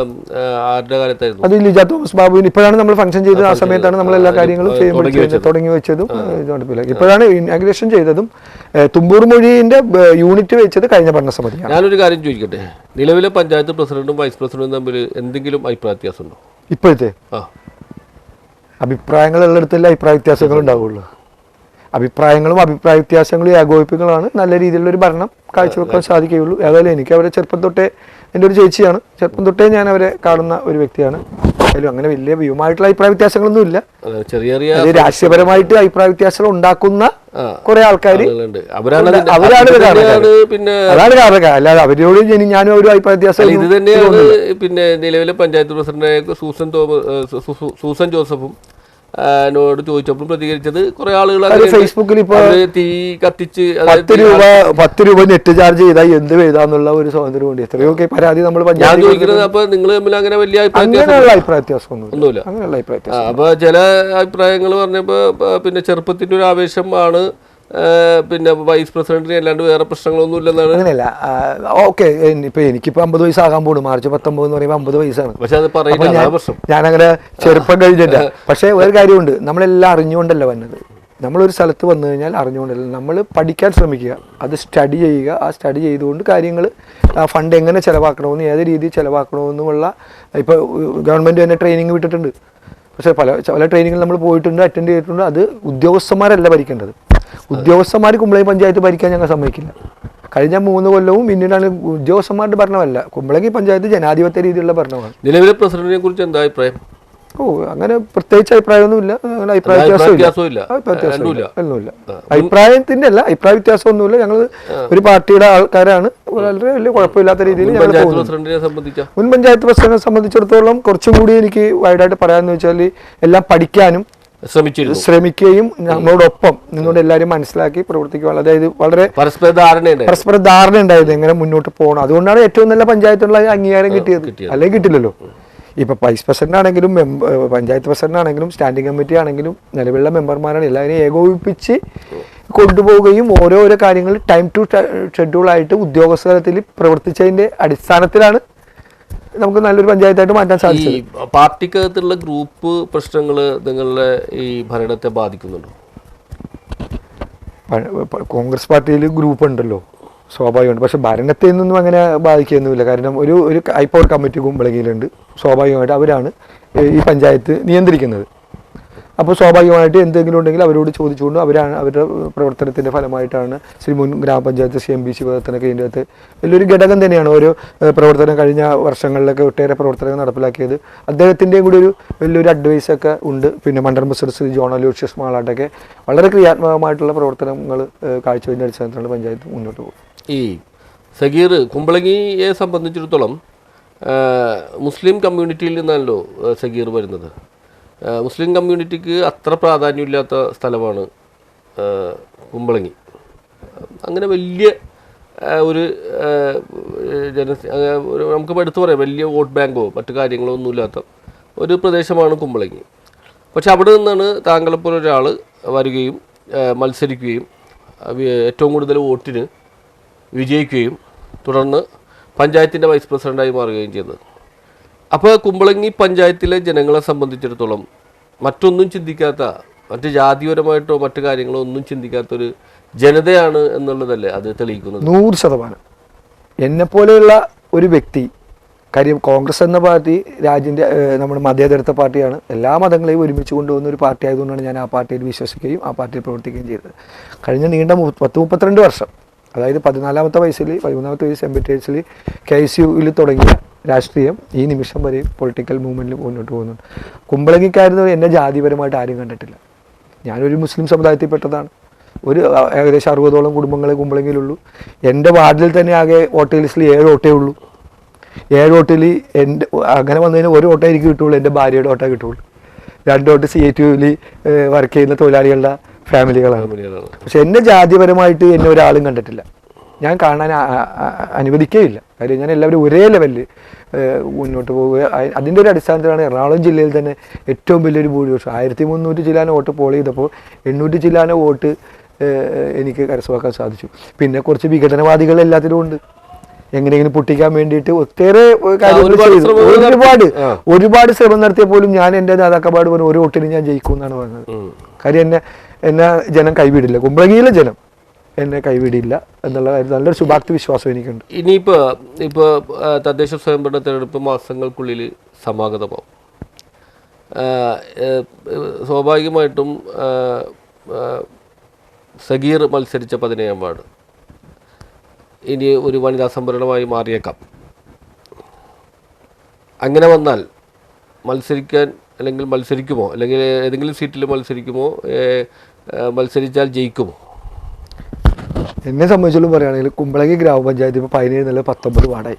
Speaker 2: ആരുടെ കാലത്തായിരുന്നു?
Speaker 3: അത് ലിജ തോമസ് ബാബുവിന്. ഇപ്പോഴാണ് നമ്മൾ ഫംഗ്ഷൻ ചെയ്തത്. ആ സമയത്താണ് നമ്മൾ എല്ലാ കാര്യങ്ങളും തുടങ്ങി വെച്ചതും നടപ്പിലാക്കി. ഇപ്പോഴാണ് ഇനാഗ്രേഷൻ ചെയ്തതും. തുമ്പൂർ മൊഴിന്റെ യൂണിറ്റ് വെച്ചത് കഴിഞ്ഞ ഭരണസമിതിയാണ്.
Speaker 2: ഞാനൊരു കാര്യം ചോദിക്കട്ടെ, നിലവിലെ പഞ്ചായത്ത് പ്രസിഡന്റും വൈസ് പ്രസിഡന്റും തമ്മിൽ എന്തെങ്കിലും അഭിപ്രായ വ്യത്യാസമുണ്ടോ?
Speaker 3: ഇപ്പോഴത്തെ അഭിപ്രായങ്ങളുള്ളിടത്തല്ലേ അഭിപ്രായ വ്യത്യാസങ്ങൾ ഉണ്ടാവുള്ളൂ. അഭിപ്രായ വ്യത്യാസങ്ങളും ഏകോപിപ്പിക്കലാണ് നല്ല രീതിയിലുള്ള ഒരു ഭരണം കാഴ്ചവെക്കാൻ സാധിക്കുകയുള്ളൂ. ഏതായാലും എനിക്ക് അവരെ ചെറുപ്പം തൊട്ടേ, എൻ്റെ ഒരു ചേച്ചിയാണ്, ചെറുപ്പം തൊട്ടേ ഞാൻ അവരെ കാണുന്ന ഒരു വ്യക്തിയാണ്. അതിലും അങ്ങനെ വലിയ വ്യൂമായിട്ടുള്ള അഭിപ്രായ വ്യത്യാസങ്ങളൊന്നും ഇല്ല. രാഷ്ട്രീയപരമായിട്ട് അഭിപ്രായ വ്യത്യാസങ്ങൾ ഉണ്ടാക്കുന്ന കുറെ ആൾക്കാർ അതാണ് കാരണക്കാർ. അല്ലാതെ അവരോട് ഞാനും ഒരു അഭിപ്രായ വ്യത്യാസം.
Speaker 2: ഇത് തന്നെയാണ് പിന്നെ നിലവിലെ പഞ്ചായത്ത് പ്രസിഡന്റായ സൂസൻ ജോസഫും നോട് ചോദിച്ചപ്പോൾ പ്രതികരിച്ചത്. കുറെ ആളുകൾ
Speaker 3: ഫേസ്ബുക്കിൽ ഇപ്പൊ
Speaker 2: തീ കത്തിച്ച്
Speaker 3: 10 രൂപ നെറ്റ് ചാർജ് ചെയ്താൽ എന്ത് എഴുതാന്നുള്ള ഒരു സ്വാതന്ത്ര്യം ഉണ്ട്. എത്രയൊക്കെ പരാതി നമ്മൾ
Speaker 2: ഞാൻ ചോദിക്കുന്നത്. അപ്പൊ നിങ്ങൾ തമ്മിൽ അങ്ങനെ വലിയ
Speaker 3: അഭിപ്രായ വ്യത്യാസം
Speaker 2: ഒന്നുമില്ല.
Speaker 3: അങ്ങനെയുള്ള അഭിപ്രായ വ്യത്യാസം.
Speaker 2: അപ്പൊ ചില അഭിപ്രായങ്ങൾ പറഞ്ഞപ്പോ പിന്നെ ചെറുപ്പത്തിന്റെ ഒരു ആവേശമാണ് പിന്നെ വൈസ് പ്രസിഡന്റിന് അല്ലാണ്ട് വേറെ പ്രശ്നങ്ങളൊന്നും ഇല്ലെന്നാണ്.
Speaker 3: അങ്ങനെയല്ല. ഓക്കെ, ഇപ്പൊ എനിക്കിപ്പോ 50 വയസ്സാകാൻ പോണു. മാർച്ച് 19 എന്ന് പറയുമ്പോൾ 50 വയസ്സാണ്.
Speaker 2: പക്ഷെ അത് പറയുന്നത്
Speaker 3: ഞാനങ്ങനെ ചെറുപ്പം കഴിഞ്ഞില്ല. പക്ഷെ ഒരു കാര്യമുണ്ട്, നമ്മളെല്ലാം അറിഞ്ഞുകൊണ്ടല്ല വന്നത്. നമ്മളൊരു സ്ഥലത്ത് വന്നു കഴിഞ്ഞാൽ അറിഞ്ഞുകൊണ്ടല്ല, നമ്മൾ പഠിക്കാൻ ശ്രമിക്കുക, അത് സ്റ്റഡി ചെയ്യുക. ആ സ്റ്റഡി ചെയ്തുകൊണ്ട് കാര്യങ്ങൾ ഫണ്ട് എങ്ങനെ ചിലവാക്കണമെന്ന്, ഏത് രീതിയിൽ ചിലവാക്കണമെന്നുമുള്ള ഇപ്പോൾ ഗവൺമെൻറ് തന്നെ ട്രെയിനിങ് വിട്ടിട്ടുണ്ട്. പക്ഷേ പല ട്രെയിനിങ്ങിൽ നമ്മൾ പോയിട്ടുണ്ട്, അറ്റൻഡ് ചെയ്തിട്ടുണ്ട്. അത് ഉദ്യോഗസ്ഥന്മാരല്ല ഭരിക്കേണ്ടത്. ഉദ്യോഗസ്ഥന്മാർ കുമ്പളങ്ങി പഞ്ചായത്ത് ഭരിക്കാൻ ഞങ്ങൾ സമ്മതിക്കില്ല. കഴിഞ്ഞ 3 കൊല്ലവും പിന്നീടാണ് ഉദ്യോഗസ്ഥന്മാരുടെ ഭരണമല്ല, കുമ്പളങ്ങി പഞ്ചായത്ത് ജനാധിപത്യ രീതിയിലുള്ള ഭരണമാണ്.
Speaker 2: നിലവിലെ പ്രസിഡന്റിനെ കുറിച്ച് എന്താ അഭിപ്രായം?
Speaker 3: ഓ അങ്ങനെ പ്രത്യേകിച്ച് അഭിപ്രായമൊന്നുമില്ല, അങ്ങനെ അഭിപ്രായ വ്യത്യാസമില്ല. ഒന്നുമില്ല, അഭിപ്രായത്തിന്റെ അല്ല, അഭിപ്രായ വ്യത്യാസം ഒന്നുമില്ല. ഞങ്ങൾ ഒരു പാർട്ടിയുടെ ആൾക്കാരാണ്, വളരെ വലിയ കുഴപ്പമില്ലാത്ത രീതിയിൽ ഞങ്ങൾ പോകുന്നു. മുൻ പഞ്ചായത്ത് പ്രസിഡന്റിനെ സംബന്ധിച്ചിടത്തോളം കുറച്ചും കൂടി എനിക്ക് വൈഡായിട്ട് പറയാമെന്ന് വെച്ചാൽ എല്ലാം പഠിക്കാനും ശ്രമിക്കുകയും നമ്മളോടൊപ്പം നിന്നോട് എല്ലാവരും മനസ്സിലാക്കി പ്രവർത്തിക്കുക. അതായത് വളരെ പരസ്പര ധാരണ ഉണ്ടായത് എങ്ങനെ മുന്നോട്ട് പോകണം. അതുകൊണ്ടാണ് ഏറ്റവും നല്ല പഞ്ചായത്തുള്ള അംഗീകാരം കിട്ടിയത്, അല്ലെങ്കിൽ കിട്ടില്ലല്ലോ. ഇപ്പൊ വൈസ് പ്രസിഡന്റ് ആണെങ്കിലും പഞ്ചായത്ത് പ്രസിഡന്റ് ആണെങ്കിലും സ്റ്റാൻഡിംഗ് കമ്മിറ്റി ആണെങ്കിലും നിലവിലുള്ള മെമ്പർമാരാണ് എല്ലാവരെയും ഏകോപിപ്പിച്ച് കൊണ്ടുപോവുകയും ഓരോരോ കാര്യങ്ങൾ ടൈം ടു ഷെഡ്യൂൾ ആയിട്ട് ഉദ്യോഗസ്ഥ തലത്തിൽ പ്രവർത്തിച്ചതിന്റെ അടിസ്ഥാനത്തിലാണ് നമുക്ക് നല്ലൊരു പഞ്ചായത്തായിട്ട് മാറ്റാൻ സാധിച്ചത്.
Speaker 2: പാർട്ടിക്കകത്തുള്ള ഗ്രൂപ്പ് പ്രശ്നങ്ങൾ നിങ്ങളുടെ ഈ ഭരണത്തെ ബാധിക്കുന്നുണ്ടോ?
Speaker 3: കോൺഗ്രസ് പാർട്ടിയിൽ ഗ്രൂപ്പ് ഉണ്ടല്ലോ, സ്വാഭാവികമുണ്ട്. പക്ഷെ ഭരണത്തിൽ നിന്നൊന്നും അങ്ങനെ ബാധിക്കുകയൊന്നുമില്ല. കാരണം ഒരു ഹൈപ്പവർ കമ്മിറ്റി കുമ്പളങ്ങിയിലുണ്ട്, സ്വാഭാവികമായിട്ട് അവരാണ് ഈ പഞ്ചായത്ത് നിയന്ത്രിക്കുന്നത്. അപ്പോൾ സ്വാഭാവികമായിട്ട് എന്തെങ്കിലും ഉണ്ടെങ്കിൽ അവരോട് ചോദിച്ചുകൊണ്ട് അവരുടെ പ്രവർത്തനത്തിൻ്റെ ഫലമായിട്ടാണ് മുൻ ഗ്രാമപഞ്ചായത്ത് CMBC പ്രവർത്തനമൊക്കെ ഇതിൻ്റെ അകത്ത് വലിയൊരു ഘടകം തന്നെയാണ്. ഓരോ പ്രവർത്തനം കഴിഞ്ഞ വർഷങ്ങളിലൊക്കെ ഒട്ടേറെ പ്രവർത്തനങ്ങൾ നടപ്പിലാക്കിയത് അദ്ദേഹത്തിൻ്റെയും കൂടി ഒരു വലിയൊരു അഡ്വൈസൊക്കെ ഉണ്ട്. പിന്നെ മണ്ഡലം പ്രസിഡന്റ് ശ്രീ ജോൺ അലോഷ്യസ് മാളാട്ടൊക്കെ വളരെ ക്രിയാത്മകമായിട്ടുള്ള പ്രവർത്തനങ്ങൾ കാഴ്ചവെച്ചതിൻ്റെ അടിസ്ഥാനത്തിലാണ് പഞ്ചായത്ത് മുന്നോട്ട് പോകുന്നത്.
Speaker 2: ഈ സഗീർ, കുമ്പളങ്ങിയെ സംബന്ധിച്ചിടത്തോളം മുസ്ലിം കമ്മ്യൂണിറ്റിയിൽ നിന്നാണല്ലോ സഗീർ വരുന്നത്. മുസ്ലിം കമ്മ്യൂണിറ്റിക്ക് അത്ര പ്രാധാന്യമില്ലാത്ത സ്ഥലമാണ് കുമ്പളങ്ങി. അങ്ങനെ വലിയ ഒരു നമുക്ക് എടുത്തു പറയാം വലിയ വോട്ട് ബാങ്കോ മറ്റു കാര്യങ്ങളോ ഒന്നുമില്ലാത്ത ഒരു പ്രദേശമാണ് കുമ്പളങ്ങി. പക്ഷെ അവിടെ നിന്നാണ് താങ്കളെപ്പോലെ ഒരാൾ വരികയും മത്സരിക്കുകയും ഏറ്റവും കൂടുതൽ വോട്ടിന് വിജയിക്കുകയും തുടർന്ന് പഞ്ചായത്തിൻ്റെ വൈസ് പ്രസിഡൻ്റായി മാറുകയും ചെയ്തത്. അപ്പോൾ കുമ്പളങ്ങി പഞ്ചായത്തിലെ ജനങ്ങളെ സംബന്ധിച്ചിടത്തോളം മറ്റൊന്നും ചിന്തിക്കാത്ത, മറ്റ് ജാതിപരമായിട്ടോ മറ്റു കാര്യങ്ങളോ ഒന്നും ചിന്തിക്കാത്തൊരു ജനതയാണ് എന്നുള്ളതല്ലേ അത് തെളിയിക്കുന്നത്?
Speaker 3: 100%. എന്നെപ്പോലെയുള്ള ഒരു വ്യക്തി, കാര്യം കോൺഗ്രസ് എന്ന പാർട്ടി നമ്മുടെ മതേതരത്വ പാർട്ടിയാണ്, എല്ലാ മതങ്ങളെയും ഒരുമിച്ച് കൊണ്ടുപോകുന്ന ഒരു പാർട്ടി ആയതുകൊണ്ടാണ് ഞാൻ ആ പാർട്ടിയിൽ വിശ്വസിക്കുകയും ആ പാർട്ടിയിൽ പ്രവർത്തിക്കുകയും ചെയ്തത്. കഴിഞ്ഞ നീണ്ട 32 വർഷം, അതായത് 14ാമത്തെ വയസ്സിൽ 13ാമത്തെ വയസ്സ് എംബിറ്റേഴ്സിൽ KSUവിൽ തുടങ്ങിയ രാഷ്ട്രീയം ഈ നിമിഷം വരെ പൊളിറ്റിക്കൽ മൂവ്മെൻറ്റിൽ മുന്നോട്ട് പോകുന്നുണ്ട്. കുമ്പളങ്ങിക്കാരെന്ന് എന്നെ ജാതിപരമായിട്ട് ആരും കണ്ടിട്ടില്ല. ഞാനൊരു മുസ്ലിം സമുദായത്തിൽപ്പെട്ടതാണ്. ഏകദേശം 60ഓളം കുടുംബങ്ങളെ കുമ്പളങ്ങിയിലുള്ളൂ. എൻ്റെ വാർഡിൽ തന്നെ ആകെ വോട്ട് ലിസ്റ്റിൽ 7 വോട്ടേ ഉള്ളൂ. 7 വോട്ടിൽ അങ്ങനെ വന്നതിന് 1 വോട്ടേ എനിക്ക് കിട്ടുള്ളൂ, എൻ്റെ ഭാര്യയുടെ വോട്ടേ കിട്ടുള്ളൂ. 2 വോട്ട് CITUവിൽ വർക്ക് ചെയ്യുന്ന തൊഴിലാളികളുടെ ഫാമിലികളാണ്. പക്ഷെ എന്നെ ജാതിപരമായിട്ട് എന്നെ ഒരാളും കണ്ടിട്ടില്ല, ഞാൻ കാണാൻ അനുവദിക്കുകയില്ല. കാര്യം ഞാൻ എല്ലാവരും ഒരേ ലെവലിൽ മുന്നോട്ട് പോവുക. അതിൻ്റെ ഒരു അടിസ്ഥാനത്തിലാണ് എറണാകുളം ജില്ലയിൽ തന്നെ ഏറ്റവും വലിയൊരു ഭൂരിപക്ഷം 1300 ചില്ലാന വോട്ട് പോൾ ചെയ്തപ്പോൾ 800 ചില്ലാന വോട്ട് എനിക്ക് കരസ്ഥമാക്കാൻ സാധിച്ചു. പിന്നെ കുറച്ച് വിഘടനവാദികൾ എല്ലാത്തിലും ഉണ്ട്, എങ്ങനെയെങ്കിലും പൊട്ടിക്കാൻ വേണ്ടിയിട്ട് ഒട്ടേറെ കാര്യങ്ങൾ ചെയ്തു. ഒരുപാട് ശ്രമം നടത്തിയ പോലും ഞാൻ എൻ്റെ നേതാക്കന്മാരോട് പറഞ്ഞു 1 വോട്ടിന് ഞാൻ ജയിക്കും എന്നാണ് പറഞ്ഞത്. കാര്യം എന്നെ ജനം കൈവിടില്ല, കുമ്പളങ്ങിയിലെ ജനം എന്നെ കൈവിടില്ല എന്നുള്ള കാര്യം നല്ലൊരു ശുഭാപ്തി വിശ്വാസം എനിക്കുണ്ട്.
Speaker 2: ഇപ്പോൾ തദ്ദേശ സ്വയംഭരണ തെരഞ്ഞെടുപ്പ് മാസങ്ങൾക്കുള്ളിൽ സമാഗതമാവും. സ്വാഭാവികമായിട്ടും സഗീർ മത്സരിച്ച 17ാം വാർഡ് ഇനി ഒരു വനിതാ സംവരണമായി മാറിയേക്കാം. അങ്ങനെ വന്നാൽ മത്സരിക്കാൻ അല്ലെങ്കിൽ മത്സരിക്കുമോ, അല്ലെങ്കിൽ ഏതെങ്കിലും സീറ്റിൽ മത്സരിക്കുമോ, മത്സരിച്ചാൽ ജയിക്കുമോ?
Speaker 3: എന്നെ സംബന്ധിച്ചോളം പറയുകയാണെങ്കിൽ കുമ്പളങ്ങി ഗ്രാമപഞ്ചായത്ത് ഇപ്പോൾ 17 നില 19 വാർഡായി.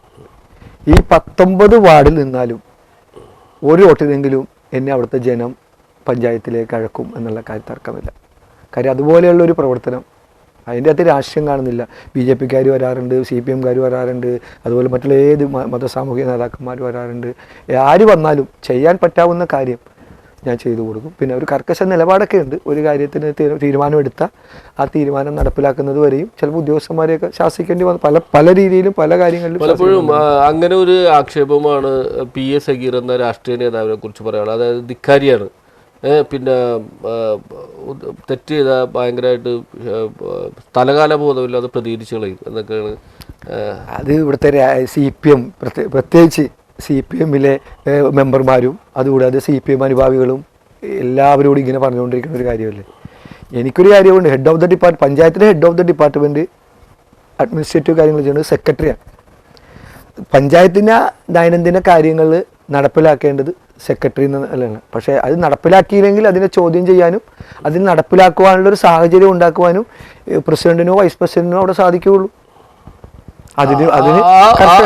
Speaker 3: ഈ 19 വാർഡിൽ നിന്നാലും 1 വോട്ടിനെങ്കിലും എന്നെ അവിടുത്തെ ജനം പഞ്ചായത്തിലേക്ക് അഴക്കും എന്നുള്ള കാര്യം തർക്കമില്ല. കാര്യം അതുപോലെയുള്ള ഒരു പ്രവർത്തനം, അതിൻ്റെ അകത്ത് രാഷ്ട്രീയം കാണുന്നില്ല. BJPക്കാർ വരാറുണ്ട്, CPMകാർ വരാറുണ്ട്, അതുപോലെ മറ്റുള്ള ഏത് മതസാമൂഹിക നേതാക്കന്മാർ വരാറുണ്ട്. ആര് വന്നാലും ചെയ്യാൻ പറ്റാവുന്ന കാര്യം ഞാൻ ചെയ്തു കൊടുക്കും. പിന്നെ ഒരു കർക്കശ നിലപാടൊക്കെ ഉണ്ട്. ഒരു കാര്യത്തിന് തീരുമാനമെടുത്താൽ ആ തീരുമാനം നടപ്പിലാക്കുന്നത് വരെയും ചിലപ്പോൾ ഉദ്യോഗസ്ഥന്മാരെയൊക്കെ ശാസിക്കേണ്ടി വന്നു പല രീതിയിലും പല കാര്യങ്ങളിലും.
Speaker 2: പലപ്പോഴും അങ്ങനെ ഒരു ആക്ഷേപമാണ് PA സഗീർ എന്ന രാഷ്ട്രീയ നേതാവിനെ കുറിച്ച് പറയുന്നത്. അതായത് ധിക്കാരിയാണ്, പിന്നെ തെറ്റ് ചെയ്താൽ ഭയങ്കരമായിട്ട് തലകാല ബോധമില്ലാതെ പ്രതികരിച്ച് കളയും എന്നൊക്കെയാണ്.
Speaker 3: അത് ഇവിടുത്തെ CPM പ്രത്യേകിച്ച് CPMലെ മെമ്പർമാരും അതുകൂടാതെ CPM അനുഭാവികളും എല്ലാവരോടും ഇങ്ങനെ പറഞ്ഞുകൊണ്ടിരിക്കുന്ന ഒരു കാര്യമല്ലേ. എനിക്കൊരു കാര്യമുണ്ട്, ഹെഡ് ഓഫ് ദ ഡിപ്പാർട്ട്മെൻറ്റ്, പഞ്ചായത്തിൻ്റെ head of the department administrative കാര്യങ്ങൾ ചെയ്യുന്നത് സെക്രട്ടറിയാണ്. പഞ്ചായത്തിൻ്റെ ദൈനംദിന കാര്യങ്ങൾ നടപ്പിലാക്കേണ്ടത് സെക്രട്ടറി അല്ല. പക്ഷേ അത് നടപ്പിലാക്കിയില്ലെങ്കിൽ അതിനെ ചോദ്യം ചെയ്യാനും അതിന് നടപ്പിലാക്കുവാനുള്ളൊരു സാഹചര്യം ഉണ്ടാക്കുവാനും പ്രസിഡന്റിനോ വൈസ് പ്രസിഡന്റിനോ അവിടെ സാധിക്കുകയുള്ളൂ. അതിന്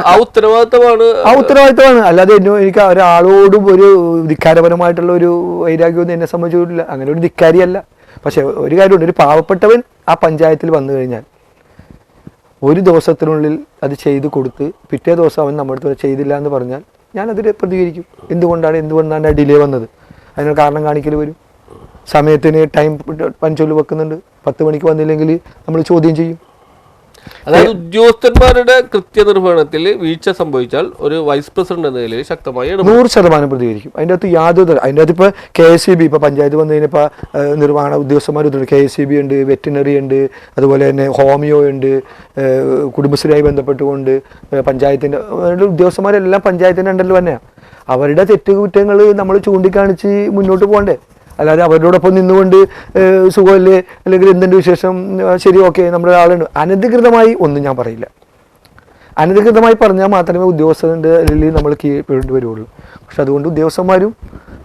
Speaker 2: ആ ഉത്തരവാദിത്തമാണ്.
Speaker 3: അല്ലാതെ എനിക്ക് ഒരാളോടും ഒരു ധിക്കാരപരമായിട്ടുള്ള ഒരു വൈരാഗ്യമൊന്നും എന്നെ സംബന്ധിച്ചിട്ടില്ല. അങ്ങനെ ഒരു ധിക്കാരിയല്ല. പക്ഷെ ഒരു കാര്യമുണ്ട്, ഒരു പാവപ്പെട്ടവൻ ആ പഞ്ചായത്തിൽ വന്നു കഴിഞ്ഞാൽ ഒരു ദിവസത്തിനുള്ളിൽ അത് ചെയ്ത് കൊടുത്ത് പിറ്റേ ദിവസം അവൻ നമ്മുടെ അടുത്ത് ചെയ്തില്ല എന്ന് പറഞ്ഞാൽ ഞാനതിൽ പ്രതികരിക്കും. എന്തുകൊണ്ടാണ് ഡിലേ വന്നത്, അതിന് കാരണം കാണിക്കൽ വരും. സമയത്തിന് ടൈം പഞ്ചോല് വെക്കുന്നുണ്ട്, 10 മണിക്ക് വന്നില്ലെങ്കിൽ നമ്മൾ ചോദ്യം ചെയ്യും.
Speaker 2: അതായത് ഉദ്യോഗസ്ഥന്മാരുടെ കൃത്യനിർവഹണത്തിൽ വീഴ്ച സംഭവിച്ചാൽ ഒരു വൈസ് പ്രസിഡന്റ് എന്ന നിലയിൽ ശക്തമായി
Speaker 3: 100% പ്രതികരിക്കും. അതിൻ്റെ അകത്ത് ഇപ്പോൾ KSEB ഇപ്പോൾ പഞ്ചായത്ത് വന്നു കഴിഞ്ഞപ്പോൾ നിർവഹണ ഉദ്യോഗസ്ഥന്മാർ KSEB ഉണ്ട്, വെറ്റിനറി ഉണ്ട്, അതുപോലെ തന്നെ ഹോമിയോ ഉണ്ട്, കുടുംബശ്രീയായി ബന്ധപ്പെട്ടുകൊണ്ട് പഞ്ചായത്തിൻ്റെ ഉദ്യോഗസ്ഥന്മാരെല്ലാം പഞ്ചായത്തിൻ്റെ അണ്ടറിൽ തന്നെയാണ്. അവരുടെ തെറ്റുകുറ്റങ്ങൾ നമ്മൾ ചൂണ്ടിക്കാണിച്ച് മുന്നോട്ട് പോകണ്ടേ. അല്ലാതെ അവരോടൊപ്പം നിന്നുകൊണ്ട് സുഖമല്ലേ അല്ലെങ്കിൽ എന്തുണ്ട് വിശേഷം, ശരി ഓക്കെ നമ്മുടെ ആളുണ്ട്, അനധികൃതമായി ഒന്നും ഞാൻ പറയില്ല. അനധികൃതമായി പറഞ്ഞാൽ മാത്രമേ ഉദ്യോഗസ്ഥൻ്റെ അല്ലെങ്കിൽ നമ്മൾ കീഴ്പ്പെടേണ്ടി വരുള്ളൂ. പക്ഷെ അതുകൊണ്ട് ഉദ്യോഗസ്ഥന്മാരും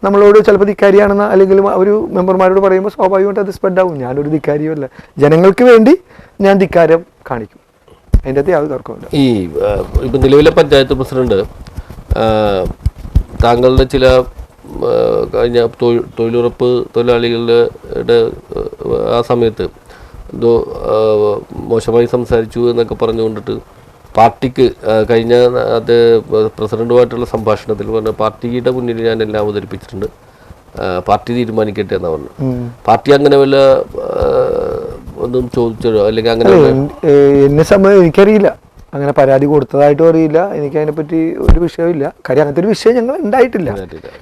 Speaker 3: നമ്മളോട് ചിലപ്പോൾ ധിക്കാരിയാണെന്ന് അല്ലെങ്കിൽ ഒരു മെമ്പർമാരോട് പറയുമ്പോൾ സ്വാഭാവികമായിട്ട് അത് സ്പ്രെഡാവും. ഞാനൊരു ധിക്കാരിയല്ല, ജനങ്ങൾക്ക് വേണ്ടി ഞാൻ ധിക്കാരം കാണിക്കും. അതിൻ്റെ അകത്ത് യാതൊരു തർക്കമില്ല.
Speaker 2: ഇപ്പം നിലവിലെ പഞ്ചായത്ത് പ്രസിഡന്റ് താങ്കളുടെ ചില കഴിഞ്ഞ തൊഴിലുറപ്പ് തൊഴിലാളികളുടെ ആ സമയത്ത് എന്തോ മോശമായി സംസാരിച്ചു എന്നൊക്കെ പറഞ്ഞുകൊണ്ടിട്ട് പാർട്ടിക്ക് കഴിഞ്ഞ അത് പ്രസിഡന്റുമായിട്ടുള്ള സംഭാഷണത്തിൽ പറഞ്ഞ പാർട്ടിയുടെ മുന്നിൽ ഞാൻ എല്ലാം അവതരിപ്പിച്ചിട്ടുണ്ട്, പാർട്ടി തീരുമാനിക്കട്ടെ എന്നാ പറഞ്ഞു. പാർട്ടി അങ്ങനെ വല്ല ഒന്നും ചോദിച്ചോ അല്ലെങ്കിൽ അങ്ങനെ
Speaker 3: എന്നെ സംബന്ധിച്ച് എനിക്കറിയില്ല, അങ്ങനെ പരാതി കൊടുത്തതായിട്ടും അറിയില്ല. എനിക്ക് അതിനെപ്പറ്റി ഒരു വിഷയമില്ല. കാര്യം അങ്ങനത്തെ ഒരു വിഷയം ഞങ്ങൾ ഉണ്ടായിട്ടില്ല.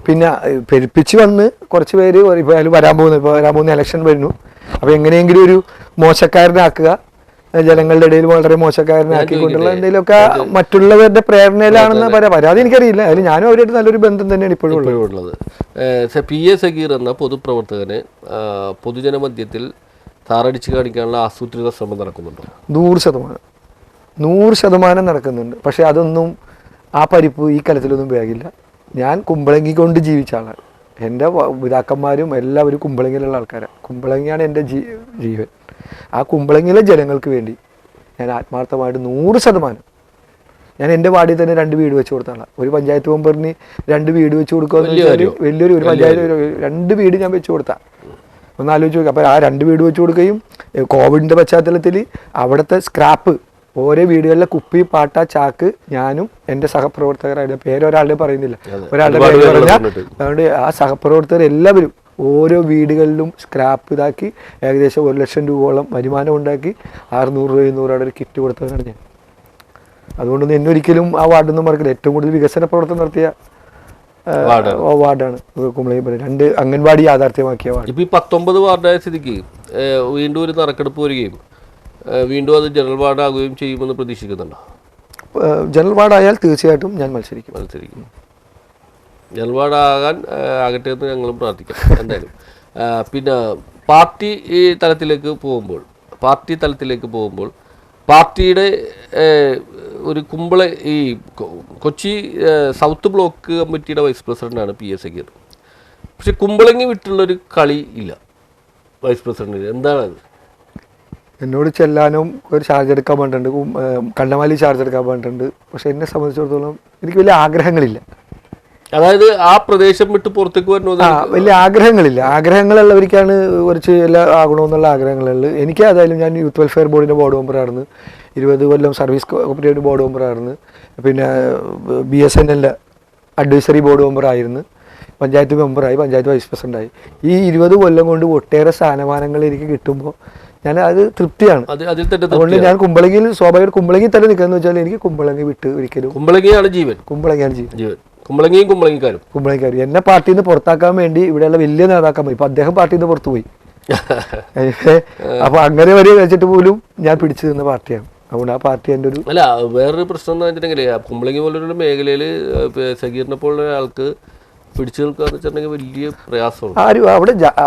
Speaker 3: പിന്നെ പെരുപ്പിച്ച് വന്ന് കുറച്ച് പേര് ഇപ്പോൾ വരാൻ പോകുന്ന ഇലക്ഷൻ വരുന്നു, അപ്പോൾ എങ്ങനെയെങ്കിലും ഒരു മോശക്കാരനാക്കുക, ജനങ്ങളുടെ ഇടയിൽ വളരെ മോശക്കാരനാക്കിക്കൊണ്ടുള്ള എന്തെങ്കിലുമൊക്കെ മറ്റുള്ളവരുടെ പ്രേരണയിലാണെന്ന് പരാതി എനിക്കറിയില്ല. അതിൽ ഞാനും അവരായിട്ട് നല്ലൊരു ബന്ധം തന്നെയാണ് ഇപ്പോഴും
Speaker 2: ഉള്ളത്. PA സഗീർ എന്ന പൊതുപ്രവർത്തകന് പൊതുജനമധ്യത്തിൽ താറടിച്ച് കാണിക്കാനുള്ള ആസൂത്രിത ശ്രമം നടക്കുന്നുണ്ടോ? 100% നടക്കുന്നുണ്ട്. പക്ഷെ അതൊന്നും ആ പരിപ്പ് ഈ കലത്തിലൊന്നും വേഗില്ല. ഞാൻ കുമ്പളങ്ങി കൊണ്ട് ജീവിച്ച ആളാണ്. എൻ്റെ പിതാക്കന്മാരും എല്ലാവരും കുമ്പളങ്ങിയിലുള്ള ആൾക്കാരാണ്. കുമ്പളങ്ങിയാണ് എൻ്റെ ജീവൻ. ആ കുമ്പളങ്ങിയിലെ ജനങ്ങൾക്ക് വേണ്ടി ഞാൻ ആത്മാർത്ഥമായിട്ട് 100% ഞാൻ എൻ്റെ വാർഡിൽ തന്നെ 2 വീട് വെച്ച് കൊടുത്ത ആളാണ്. ഒരു പഞ്ചായത്ത് മെമ്പറിന് 2 വീട് വെച്ച് കൊടുക്കുക എന്ന് വെച്ചാൽ വലിയൊരു പഞ്ചായത്ത് 2 വീട് ഞാൻ വെച്ച് കൊടുത്താൽ ഒന്ന് ആലോചിച്ച് നോക്കുക. അപ്പോൾ ആ 2 വീട് വെച്ച് കൊടുക്കുകയും കോവിഡിൻ്റെ പശ്ചാത്തലത്തിൽ അവിടുത്തെ സ്ക്രാപ്പ് ഓരോ വീടുകളിലെ കുപ്പി പാട്ട ചാക്ക് ഞാനും എൻ്റെ സഹപ്രവർത്തകരായിട്ട് പേരൊരാളുടെ പറയുന്നില്ല, ഒരാളുടെ പേര് പറഞ്ഞാൽ അതുകൊണ്ട് ആ സഹപ്രവർത്തകർ എല്ലാവരും ഓരോ വീടുകളിലും സ്ക്രാപ്പ് ഇതാക്കി ഏകദേശം 1 ലക്ഷം രൂപയോളം വരുമാനം ഉണ്ടാക്കി 600 രൂപ 700 ഒരു കിറ്റ് കൊടുത്തതാണ് ഞാൻ. അതുകൊണ്ടൊന്നും എന്നെ ഒരിക്കലും ആ വാർഡൊന്നും മറക്കില്ല. ഏറ്റവും കൂടുതൽ വികസന പ്രവർത്തനം നടത്തിയ വാർഡാണ് കുമ്പളങ്ങി. 2 അംഗൻവാടി യാഥാർത്ഥ്യമാക്കിയ വാർഡ്. ഇപ്പോൾ 19 വാർഡായ സ്ഥിതിക്ക് വീണ്ടും ഒരു നറുക്കെടുപ്പ് വരികയും വീണ്ടും അത് ജനറൽ വാർഡാകുകയും ചെയ്യുമെന്ന് പ്രതീക്ഷിക്കുന്നുണ്ടോ?
Speaker 3: ജനറൽ വാർഡായാൽ തീർച്ചയായിട്ടും ഞാൻ മത്സരിക്കും.
Speaker 2: ജനറൽ വാർഡാകാൻ ആകട്ടെ എന്ന് ഞങ്ങളും പ്രാർത്ഥിക്കാം എന്തായാലും. പിന്നെ പാർട്ടി തലത്തിലേക്ക് പോകുമ്പോൾ പാർട്ടിയുടെ ഒരു ഈ കൊച്ചി സൗത്ത് ബ്ലോക്ക് കമ്മിറ്റിയുടെ വൈസ് പ്രസിഡന്റാണ് PA സഗീർ. പക്ഷെ കുമ്പളങ്ങി വിട്ടുള്ളൊരു കളി ഇല്ല വൈസ് പ്രസിഡന്റിന്. എന്താണത്?
Speaker 3: എന്നോട് ചെല്ലാനും ഒരു ചാർജ് എടുക്കാൻ പറഞ്ഞിട്ടുണ്ട്, കണ്ണമാലി ചാർജ് എടുക്കാൻ പറഞ്ഞിട്ടുണ്ട്. പക്ഷെ എന്നെ സംബന്ധിച്ചിടത്തോളം എനിക്ക് വലിയ ആഗ്രഹങ്ങളില്ല.
Speaker 2: അതായത് ആ പ്രദേശം വിട്ട് പുറത്തേക്ക് വരണമെന്ന്
Speaker 3: വലിയ ആഗ്രഹങ്ങളില്ല. ആഗ്രഹങ്ങളുള്ളവർക്കാണ് കുറച്ച് എല്ലാം ആകണമെന്നുള്ള ആഗ്രഹങ്ങളുള്ളത്. എനിക്ക് ഏതായാലും ഞാൻ യൂത്ത് വെൽഫെയർ ബോർഡിൻ്റെ ബോർഡ് മെമ്പറായിരുന്നു, 20 കൊല്ലം സർവീസ് കോപ്പറേറ്റീവ് ബോർഡ് മെമ്പറായിരുന്നു, പിന്നെ BSNL അഡ്വൈസറി ബോർഡ് മെമ്പറായിരുന്നു, പഞ്ചായത്ത് മെമ്പറായി, പഞ്ചായത്ത് വൈസ് പ്രസിഡൻ്റായി. ഈ 20 കൊല്ലം കൊണ്ട് ഒട്ടേറെ സ്ഥാനമാനങ്ങൾ എനിക്ക് കിട്ടുമ്പോൾ ഞാൻ അത് തൃപ്തിയാണ്. അതുകൊണ്ട് ഞാൻ കുമ്പളങ്ങിയിൽ സ്വാഭാവികമായിട്ട് കുമ്പളങ്ങി തന്നെ നിൽക്കുന്നത് വെച്ചാൽ എനിക്ക് കുമ്പളങ്ങി വിട്ട് ഒരിക്കലും
Speaker 2: കുമ്പളങ്ങിയാണ് ജീവൻ.
Speaker 3: കുമ്പളങ്ങിക്കാരും എന്നെ പാർട്ടിയിൽ നിന്ന് പുറത്താക്കാൻ വേണ്ടി ഇവിടെയുള്ള വലിയ നേതാക്കന്മാർ ഇപ്പൊ അദ്ദേഹം പാർട്ടിയിൽ നിന്ന് പുറത്തു പോയി. അപ്പൊ അങ്ങനെ വരെ വെച്ചിട്ട് പോലും ഞാൻ പിടിച്ചു നിന്ന പാർട്ടിയാണ്. അതുകൊണ്ട് ആ പാർട്ടി എൻ്റെ ഒരു
Speaker 2: അല്ല. വേറൊരു പ്രശ്നം എന്ന് വെച്ചിട്ടുണ്ടെങ്കിൽ കുമ്പളങ്ങി പോലൊരു മേഖലയിൽ സഗീറിനെ പോലുള്ള ആൾക്ക് പിടിച്ചു നിൽക്കാന്ന് വെച്ചിട്ടുണ്ടെങ്കിൽ വലിയ പ്രയാസമാണ്.
Speaker 3: ആരും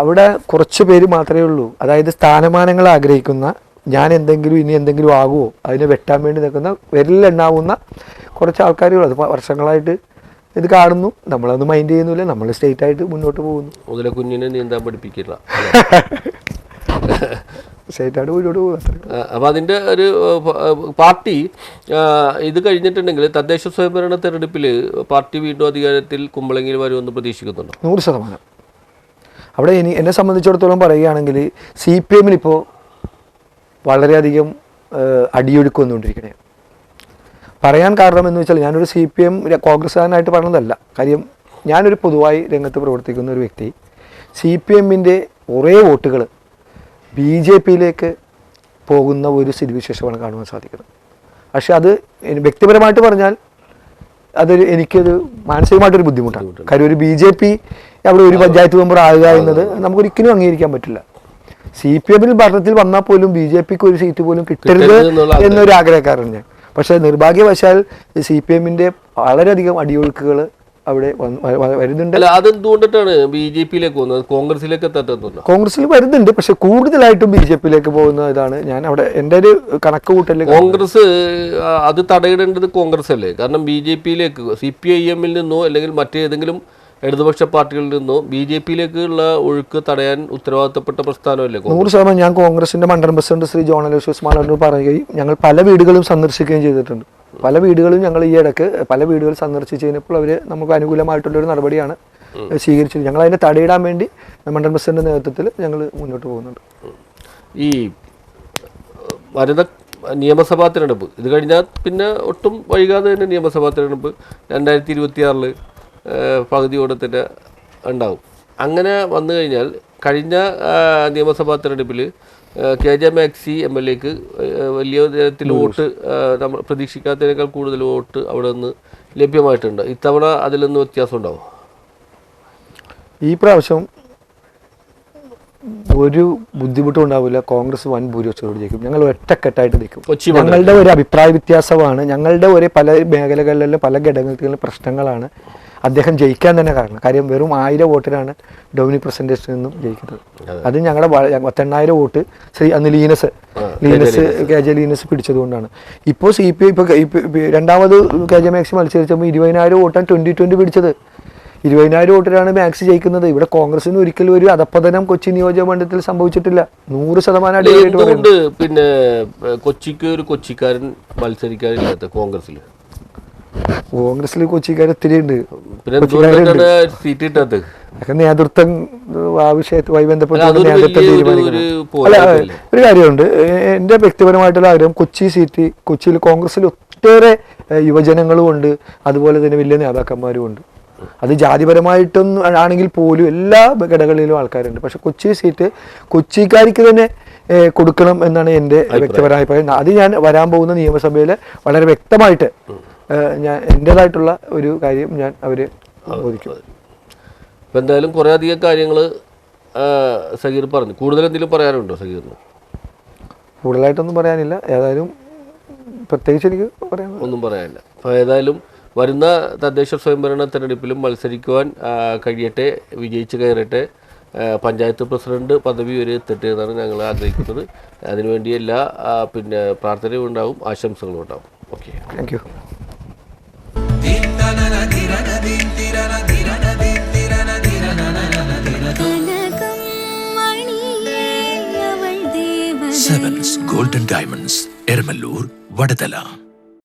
Speaker 3: അവിടെ കുറച്ച് പേര് മാത്രമേ ഉള്ളൂ. അതായത് സ്ഥാനമാനങ്ങൾ ആഗ്രഹിക്കുന്ന, ഞാൻ ഇനി എന്തെങ്കിലും ആകുമോ അതിനെ വെട്ടാൻ വേണ്ടി നിൽക്കുന്ന വിരലിലെണ്ണാവുന്ന കുറച്ച് ആൾക്കാരുകൾ. അത് വർഷങ്ങളായിട്ട് ഇത് കാണുന്നു, നമ്മളത് മൈൻഡ് ചെയ്യുന്നില്ല, നമ്മൾ സ്റ്റേറ്റ് ആയിട്ട് മുന്നോട്ട് പോകുന്നു.
Speaker 2: മുതല കുഞ്ഞിനെ നീന്താൻ പഠിപ്പിക്കില്ല.
Speaker 3: സ്റ്റേറ്റ് ആയിട്ട് മുന്നോട്ട് പോകുക.
Speaker 2: അപ്പോൾ അതിൻ്റെ ഒരു പാർട്ടി ഇത് കഴിഞ്ഞിട്ടുണ്ടെങ്കിൽ തദ്ദേശ സ്വയംഭരണ തെരഞ്ഞെടുപ്പിൽ പാർട്ടി വീണ്ടും അധികാരത്തിൽ കുമ്പളങ്ങിയിൽ വരുമെന്ന് പ്രതീക്ഷിക്കുന്നുണ്ടോ?
Speaker 3: 100%. അവിടെ എന്നെ സംബന്ധിച്ചിടത്തോളം പറയുകയാണെങ്കിൽ CPM ഇപ്പോൾ വളരെയധികം അടിയൊഴുക്ക് വന്നുകൊണ്ടിരിക്കുകയാണ്. പറയാൻ കാരണം എന്ന് വെച്ചാൽ ഞാനൊരു CPM കോൺഗ്രസ്സുകാരനായിട്ട് പറഞ്ഞതല്ല. കാര്യം ഞാനൊരു പൊതുവായി രംഗത്ത് പ്രവർത്തിക്കുന്ന ഒരു വ്യക്തി. CPMൻ്റെ കുറേ വോട്ടുകൾ BJPയിലേക്ക് പോകുന്ന ഒരു സ്ഥിതിവിശേഷമാണ് കാണുവാൻ സാധിക്കുന്നത്. പക്ഷെ അത് വ്യക്തിപരമായിട്ട് പറഞ്ഞാൽ എനിക്കൊരു മാനസികമായിട്ടൊരു ബുദ്ധിമുട്ടാണ്. കാര്യം ഒരു BJP അവിടെ ഒരു പഞ്ചായത്ത് മെമ്പർ ആകുക എന്നത് നമുക്കൊരിക്കലും അംഗീകരിക്കാൻ പറ്റില്ല. CPMൽ ഭരണത്തിൽ വന്നാൽ പോലും BJPക്ക് ഒരു സീറ്റ് പോലും കിട്ടരുത് എന്നൊരു ആഗ്രഹക്കാരൻ ഞാൻ. പക്ഷേ നിർഭാഗ്യവശാൽ CPMൻ്റെ വളരെയധികം അടിയൊഴുക്കുകൾ അവിടെ വരുന്നുണ്ട്.
Speaker 2: അതെന്തുകൊണ്ടിട്ടാണ് BJPയിലേക്ക് പോകുന്നത്, കോൺഗ്രസിലേക്ക് എത്താത്തത്?
Speaker 3: കോൺഗ്രസിൽ വരുന്നുണ്ട്, പക്ഷെ കൂടുതലായിട്ടും BJPയിലേക്ക് പോകുന്ന ഇതാണ് ഞാൻ അവിടെ എൻ്റെ ഒരു കണക്ക് കൂട്ടല്.
Speaker 2: കോൺഗ്രസ് അത് തടയിടേണ്ടത് കോൺഗ്രസ് അല്ലേ? കാരണം BJPയിലേക്ക് CPIMൽ നിന്നോ അല്ലെങ്കിൽ മറ്റേതെങ്കിലും ഇടതുപക്ഷ പാർട്ടികളിൽ നിന്നോ BJPയിലേക്കുള്ള ഒഴുക്ക് തടയാൻ ഉത്തരവാദിത്തപ്പെട്ട പ്രസ്ഥാനമല്ലേ?
Speaker 3: 100% ഞാൻ കോൺഗ്രസിന്റെ മണ്ഡലം പ്രസിഡന്റ് ശ്രീ ജോൺ അലോഷ്യസ് മാളന്നൂർ പറയുകയും ഞങ്ങൾ പല വീടുകളും സന്ദർശിക്കുകയും ചെയ്തിട്ടുണ്ട്. പല വീടുകളും ഞങ്ങൾ ഈ ഇടയ്ക്ക് പല വീടുകൾ സന്ദർശിച്ച് കഴിഞ്ഞപ്പോൾ അവർ നമുക്ക് അനുകൂലമായിട്ടുള്ളൊരു നടപടിയാണ് സ്വീകരിച്ചത്. ഞങ്ങൾ അതിനെ തടയിടാൻ വേണ്ടി മണ്ഡലം പ്രസിഡന്റ് നേതൃത്വത്തിൽ ഞങ്ങൾ മുന്നോട്ട് പോകുന്നുണ്ട്.
Speaker 2: ഈ വരുന്ന നിയമസഭാ തിരഞ്ഞെടുപ്പ് ഇത് കഴിഞ്ഞാൽ പിന്നെ ഒട്ടും വൈകാതെ തന്നെ നിയമസഭാ തിരഞ്ഞെടുപ്പ് 2026 പകുതിയോടെ തന്നെ ഉണ്ടാവും. അങ്ങനെ വന്നു കഴിഞ്ഞാൽ കഴിഞ്ഞ നിയമസഭാ തിരഞ്ഞെടുപ്പിൽ KJ മാക്സി MLAക്ക് വലിയ തരത്തിൽ വോട്ട് നമ്മൾ പ്രതീക്ഷിക്കാത്തതിനേക്കാൾ കൂടുതൽ വോട്ട് അവിടെ നിന്ന് ലഭ്യമായിട്ടുണ്ട്. ഇത്തവണ അതിലൊന്നും വ്യത്യാസം ഉണ്ടാവും?
Speaker 3: ഈ പ്രാവശ്യം ഒരു ബുദ്ധിമുട്ടും ഉണ്ടാവില്ല. കോൺഗ്രസ് വൻ ഭൂരിപക്ഷത്തോട് ജയിക്കും. ഞങ്ങൾ ഒറ്റക്കെട്ടായിട്ട് നിൽക്കും. ഞങ്ങളുടെ ഒരു അഭിപ്രായ വ്യത്യാസമാണ്, ഞങ്ങളുടെ ഒരു പല മേഖലകളിലും പല ഘടകങ്ങളിലും പ്രശ്നങ്ങളാണ് അദ്ദേഹം ജയിക്കാൻ തന്നെ കാരണം. കാര്യം വെറും 1000 വോട്ടിനാണ് ഡൊമിനിക് പ്രസന്റേഷനിൽ നിന്നും ജയിക്കുന്നത്. അത് ഞങ്ങളുടെ 8,000 വോട്ട് അന്ന് ലീനസ് KJ ലീനസ് പിടിച്ചതുകൊണ്ടാണ്. ഇപ്പോൾ CPI ഇപ്പോൾ രണ്ടാമത് KJ മാക്സി മത്സരിച്ചപ്പോൾ 20,000 വോട്ടാണ് 2020 പിടിച്ചത്. 20,000 വോട്ടിലാണ് മാക്സി ജയിക്കുന്നത്. ഇവിടെ കോൺഗ്രസിന് ഒരിക്കലും ഒരു അധപ്പതനം കൊച്ചി നിയോജക മണ്ഡലത്തിൽ സംഭവിച്ചിട്ടില്ല. 100%
Speaker 2: അടിയായിട്ട്. പിന്നെ കൊച്ചിക്ക് ഒരു കൊച്ചിക്കാരൻ മത്സരിക്കാനില്ലാത്ത കോൺഗ്രസിൽ
Speaker 3: കൊച്ചിക്കാർ ഒത്തിരി ഉണ്ട്.
Speaker 2: സീറ്റ്
Speaker 3: നേതൃത്വം ആ വിഷയത്തുമായി ബന്ധപ്പെട്ട് നേതൃത്വം തീരുമാനിക്കണം. അല്ല, ഒരു കാര്യമുണ്ട്. എൻ്റെ വ്യക്തിപരമായിട്ടുള്ള ആഗ്രഹം കൊച്ചിയിൽ കോൺഗ്രസിൽ ഒട്ടേറെ യുവജനങ്ങളും ഉണ്ട്, അതുപോലെ തന്നെ വലിയ നേതാക്കന്മാരും ഉണ്ട്. അത് ജാതിപരമായിട്ടൊന്നും ആണെങ്കിൽ പോലും എല്ലാ ഘടകങ്ങളിലും ആൾക്കാരുണ്ട്. പക്ഷെ കൊച്ചി സീറ്റ് കൊച്ചിക്കാർക്ക് തന്നെ കൊടുക്കണം എന്നാണ് എൻ്റെ വ്യക്തിപരമായ അഭിപ്രായം. അത് ഞാൻ വരാൻ പോകുന്ന നിയമസഭയിൽ വളരെ വ്യക്തമായിട്ട് ഞാൻ എൻ്റേതായിട്ടുള്ള ഒരു കാര്യം ഞാൻ അവരെ ബോധിക്കും.
Speaker 2: ഇപ്പം എന്തായാലും കുറേ അധികം കാര്യങ്ങൾ സഗീർ പറഞ്ഞു. കൂടുതൽ എന്തെങ്കിലും പറയാനുണ്ടോ സഗീറിന്?
Speaker 3: കൂടുതലായിട്ടൊന്നും പറയാനില്ല. ഏതായാലും പ്രത്യേകിച്ച് എനിക്ക്
Speaker 2: ഒന്നും പറയാനില്ല. അപ്പോൾ ഏതായാലും വരുന്ന തദ്ദേശ സ്വയംഭരണ തെരഞ്ഞെടുപ്പിലും മത്സരിക്കുവാൻ കഴിയട്ടെ, വിജയിച്ച് കയറട്ടെ, പഞ്ചായത്ത് പ്രസിഡന്റ് പദവി വരെ എത്തട്ടെ എന്നാണ് ഞങ്ങൾ ആഗ്രഹിക്കുന്നത്. അതിനുവേണ്ടി എല്ലാ പ്രാർത്ഥനയും ഉണ്ടാവും, ആശംസകളും ഉണ്ടാവും. Okay,
Speaker 3: thank you.
Speaker 4: Sevens Golden Diamonds, Ermalur, Vadadala.